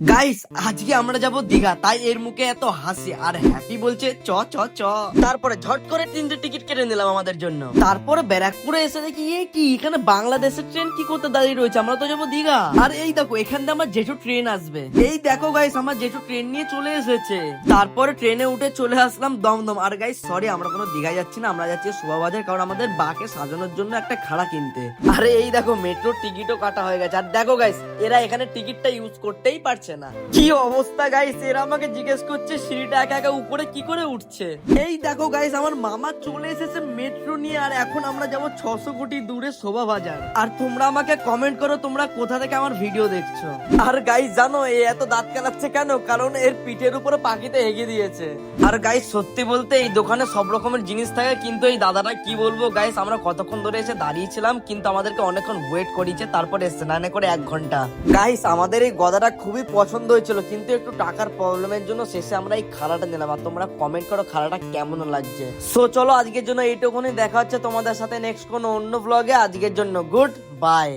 Guys আজকে আমরা যাব দীঘা, তাই এর মুখে এত হাসি আর হ্যাপি বলছে চ চ চ। তারপরে ঝট করে 3টে টিকিট কেটে নিলাম আমাদের জন্য। তারপরে ব্যারাকপুরে এসে দেখি এ কি, এখানে বাংলাদেশের ট্রেন কি করতে দাঁড়িয়ে রয়েছে, আমরা তো যাবো দীঘা। আর এই দেখো এখান থেকে আমার জেঠু ট্রেন আসবে। এই দেখো গাইস আমার জেঠু ট্রেন নিয়ে চলে এসেছে। তারপরে ট্রেনে উঠে চলে আসলাম দমদম। আর গাইস সরি, আমরা কোনো দীঘায় যাচ্ছি না, আমরা যাচ্ছি শোভাবাজার, কারণ আমাদের বাকে সাজানোর জন্য একটা খাড়া কিনতে। আরে এই দেখো মেট্রোর টিকিটও কাটা হয়ে গেছে। আর দেখো গাইস এরা এখানে টিকিটটা ইউজ করতেই পারছে না। কি অবস্থা গাইস, এরা আমাকে জিজ্ঞেস করছে সিঁড়িটা একা একা উপরে কি করে উঠছে। এই দেখো গাইস আমার মামা চলে এসেছে মেট্রো নিয়ে, আর এখন আমরা যাব 600 কোটি দূরে শোভাবাজার। আর তোমরা আমাকে কমেন্ট করো তোমরা কোথা থেকে আমার ভিডিও দেখছো। আর গাইস জানো এ এত দাঁত কেলাচ্ছে কেন, কারণ এর পিঠের উপরে পাখিতে হেগে দিয়েছে। আর গাইস সত্যি বলতে এই দোকানে সব রকমের জিনিস থাকে, কিন্তু এই দাদাটা কি বলবো গাইস, আমরা কতক্ষণ ধরে এসে দাঁড়িয়েছিলাম কিন্তু আমাদেরকে অনেকক্ষণ ওয়েট করিয়েছে, তারপরে এসছে না করে 1 ঘন্টা। গাইস আমাদের এই গদাটা খুবই পছন্দ হয়েছিল, কিন্তু একটু টাকার প্রবলেমের জন্য শেষে আমরা এই খাড়াটা নিলাম। আর তোমরা কমেন্ট করো খাড়াটা কেমন লাগছে। সো চলো আজকের জন্য এইটুকুনি, দেখা হচ্ছে তোমাদের সাথে নেক্সট কোনো অন্য ব্লগে। আজকের জন্য গুড বাই।